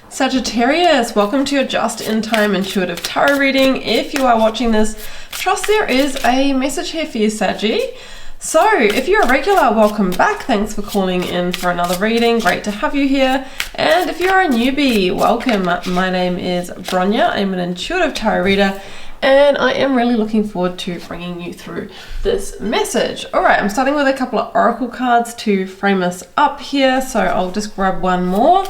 Sagittarius, welcome to your just-in-time intuitive tarot reading. If you are watching this, trust there is a message here for you, Saggy. So, if you're a regular, welcome back. Thanks for calling in for another reading. Great to have you here. And if you're a newbie, welcome. My name is BRONYA. I'm an intuitive tarot reader, and I am really looking forward to bringing you through this message. All right, I'm starting with a couple of oracle cards to frame us up here, so I'll just grab one more.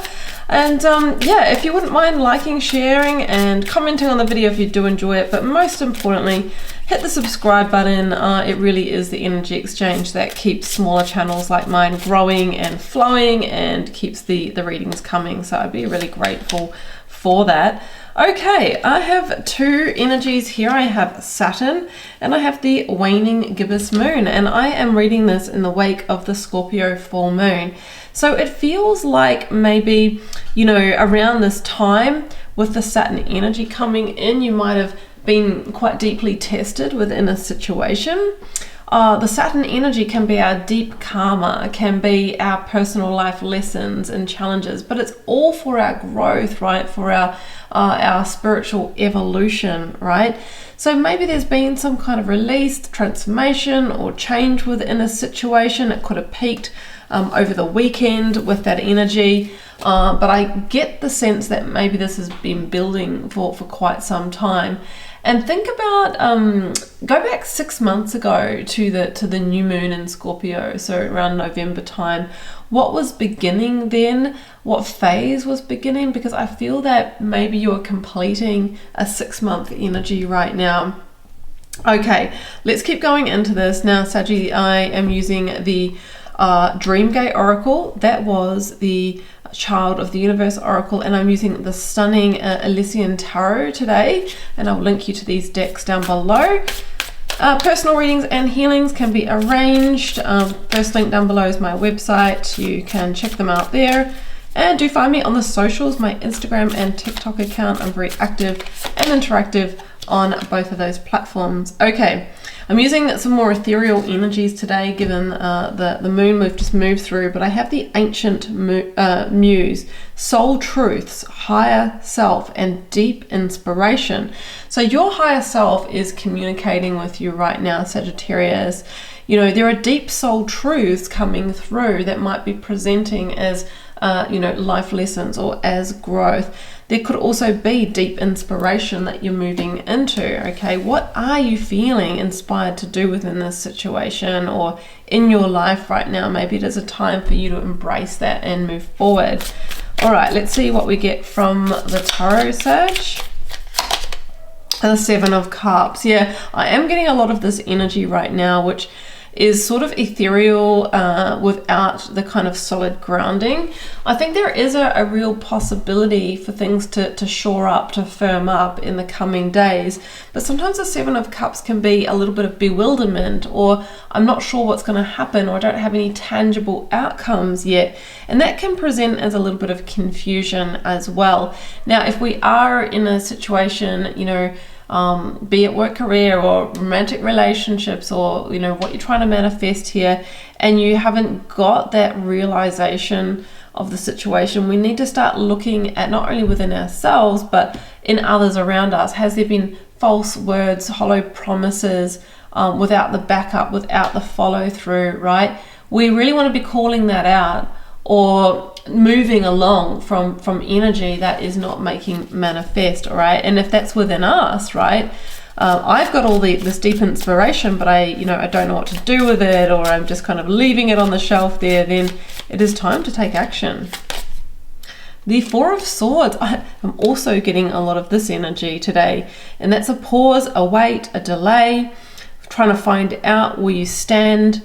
And yeah, if you wouldn't mind liking, sharing, and commenting on the video if you do enjoy it, but most importantly, hit the subscribe button. It really is the energy exchange that keeps smaller channels like mine growing and flowing and keeps the readings coming, so I'd be really grateful for that. Okay, I have two energies here. I have Saturn and I have the waning gibbous moon, and I am reading this in the wake of the Scorpio full moon. So it feels like maybe, you know, around this time with the Saturn energy coming in, you might have been quite deeply tested within a situation. The Saturn energy can be our deep karma, can be our personal life lessons and challenges, but it's all for our growth, right? For our spiritual evolution, right? So maybe there's been some kind of release, transformation, or change within a situation. It could have peaked over the weekend with that energy, but I get the sense that maybe this has been building for quite some time. And think about, go back 6 months ago to the new moon in Scorpio, so around November time. What was beginning then? What phase was beginning? Because I feel that maybe you're completing a 6-month energy right now. Okay, let's keep going into this. Now, Saggy, I am using the Dreamgate Oracle. That was the Child of the Universe Oracle, and I'm using the stunning Elysian Tarot today, and I'll link you to these decks down below. Personal readings and healings can be arranged. First link down below is my website. You can check them out there. And do find me on the socials, my Instagram and TikTok account. I'm very active and interactive on both of those platforms. Okay, I'm using some more ethereal energies today, given the moon we've just moved through, but I have the ancient muse, soul truths, higher self, and deep inspiration. So your higher self is communicating with you right now, Sagittarius. You know, there are deep soul truths coming through that might be presenting as you know, life lessons or as growth. There could also be deep inspiration that you're moving into. Okay, what are you feeling inspired to do within this situation or in your life right now? Maybe it is a time for you to embrace that and move forward. All right, let's see what we get from the tarot, Sag. The Seven of Cups. Yeah, I am getting a lot of this energy right now, which is sort of ethereal without the kind of solid grounding. I think there is a real possibility for things to shore up, to firm up in the coming days. But sometimes the Seven of Cups can be a little bit of bewilderment, or I'm not sure what's going to happen, or I don't have any tangible outcomes yet. And that can present as a little bit of confusion as well. Now, if we are in a situation, you know, be it work, career, or romantic relationships, or you know what you're trying to manifest here, and you haven't got that realization of the situation, we need to start looking at not only within ourselves but in others around us. Has there been false words, hollow promises, without the backup, without the follow through, right? We really want to be calling that out, or moving along from energy that is not making manifest. All right, and if that's within us, right, I've got all this deep inspiration, but I don't know what to do with it, or I'm just kind of leaving it on the shelf there, then it is time to take action. The Four of Swords, I'm also getting a lot of this energy today, and that's a pause, a wait, a delay, trying to find out where you stand.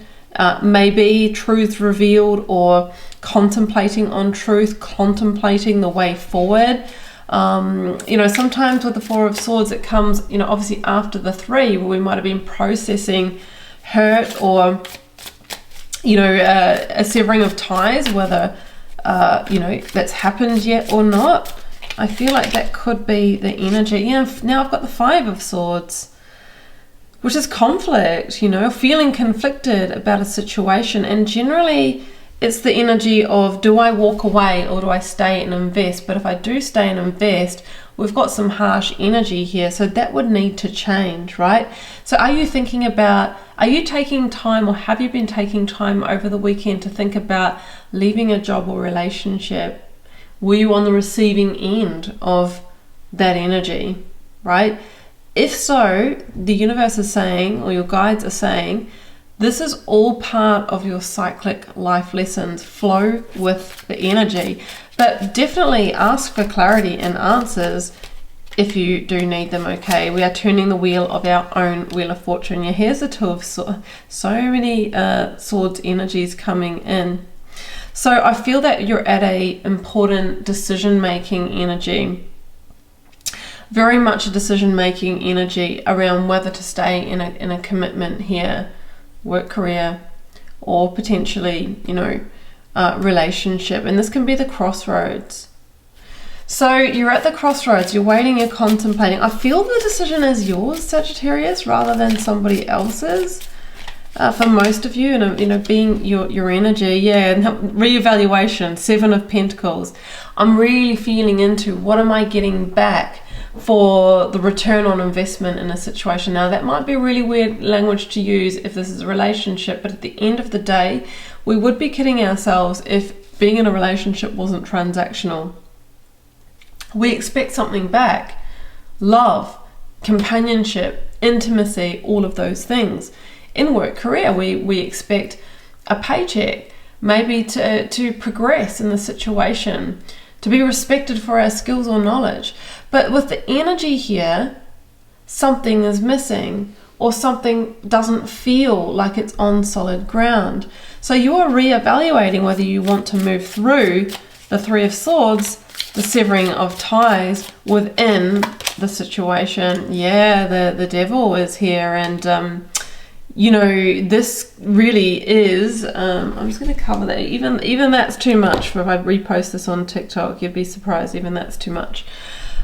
Maybe truth revealed, or contemplating on truth, contemplating the way forward. You know, sometimes with the Four of Swords, it comes, you know, obviously after the Three, where we might have been processing hurt, or, you know, a severing of ties, whether, you know, that's happened yet or not. I feel like that could be the energy. Yeah, now I've got the Five of Swords, which is conflict, you know, feeling conflicted about a situation. And generally it's the energy of, do I walk away or do I stay and invest? But if I do stay and invest, we've got some harsh energy here, so that would need to change, right? So are you thinking about, are you taking time, or have you been taking time over the weekend to think about leaving a job or relationship? Were you on the receiving end of that energy, right? If so, the universe is saying, or your guides are saying, this is all part of your cyclic life lessons. Flow with the energy, but definitely ask for clarity and answers if you do need them, okay? We are turning the wheel of our own wheel of fortune. Yeah, here's the Two of Swords. So many swords energies coming in. So I feel that you're at a important decision-making energy. Very much a decision-making energy around whether to stay in a commitment here, work, career, or potentially, you know, relationship. And this can be the crossroads. So you're at the crossroads, you're waiting, you're contemplating. I feel the decision is yours, Sagittarius, rather than somebody else's. For most of you, and you know, being your energy, yeah. Reevaluation, Seven of Pentacles. I'm really feeling into, what am I getting back for the return on investment in a situation? Now that might be really weird language to use if this is a relationship, but at the end of the day, we would be kidding ourselves if being in a relationship wasn't transactional. We expect something back. Love, companionship, intimacy, all of those things. In work, career, we expect a paycheck, maybe to progress in the situation, to be respected for our skills or knowledge. But with the energy here, something is missing, or something doesn't feel like it's on solid ground. So you are reevaluating whether you want to move through the Three of Swords, the severing of ties within the situation. Yeah, the devil is here, and you know, this really is, I'm just going to cover that. Even that's too much. For if I repost this on TikTok, you'd be surprised, even that's too much.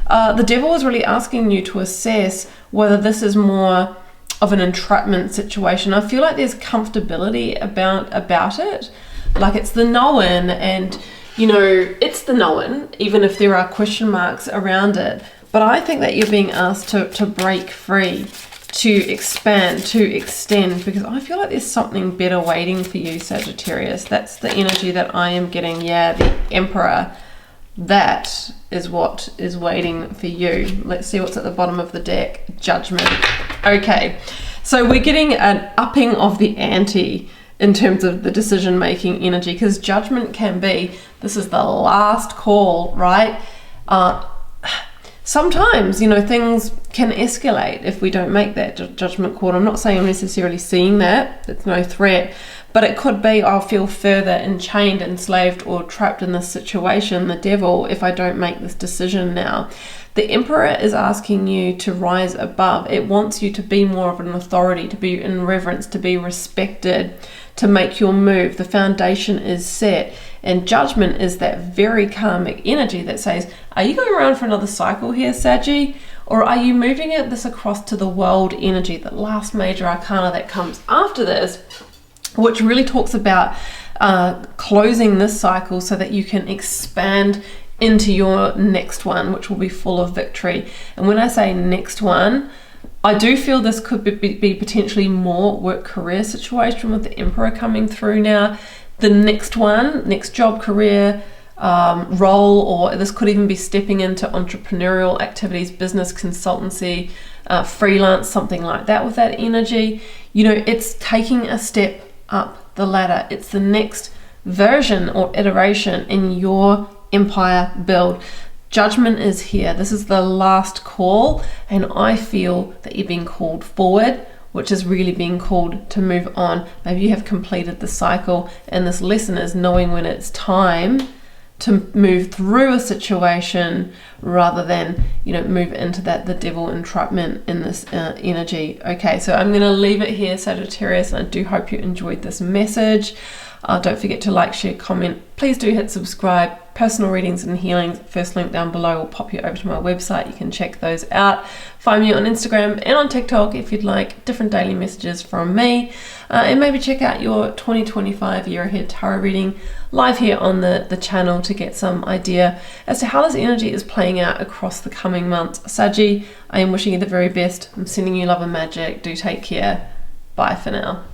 The devil is really asking you to assess whether this is more of an entrapment situation. I feel like there's comfortability about it. Like it's the known, and you know, it's the known, even if there are question marks around it. But I think that you're being asked to break free, to expand, to extend, because I feel like there's something better waiting for you, Sagittarius. That's the energy that I am getting. Yeah, the Emperor. That is what is waiting for you. Let's see what's at the bottom of the deck. Judgment. Okay, so we're getting an upping of the ante in terms of the decision-making energy, because Judgment can be, this is the last call, right? Sometimes, you know, things can escalate if we don't make that judgment call. I'm not saying I'm necessarily seeing that. It's no threat. But it could be I'll feel further enchained, enslaved, or trapped in this situation, the devil, if I don't make this decision now. The Emperor is asking you to rise above. It wants you to be more of an authority, to be in reverence, to be respected, to make your move. The foundation is set. And Judgment is that very karmic energy that says, are you going around for another cycle here, Saggy? Or are you moving this across to the world energy, the last major arcana that comes after this, which really talks about closing this cycle so that you can expand into your next one, which will be full of victory. And when I say next one, I do feel this could be potentially more work career situation with the Emperor coming through now. The next one, next job, career, role, or this could even be stepping into entrepreneurial activities, business, consultancy, freelance, something like that with that energy. You know, it's taking a step up the ladder. It's the next version or iteration in your empire build. Judgment is here. This is the last call, and I feel that you're being called forward, which is really being called to move on. Maybe you have completed the cycle, and this lesson is knowing when it's time to move through a situation rather than, you know, move into the devil entrapment in this energy. Okay, so I'm going to leave it here, Sagittarius, and I do hope you enjoyed this message. Don't forget to like, share, comment. Please do hit subscribe. personal readings and healings. First link down below will pop you over to my website. You can check those out. Find me on Instagram and on TikTok if you'd like different daily messages from me. And maybe check out your 2025 year ahead tarot reading live here on the channel to get some idea as to how this energy is playing out across the coming months. Saggy, I am wishing you the very best. I'm sending you love and magic. Do take care. Bye for now.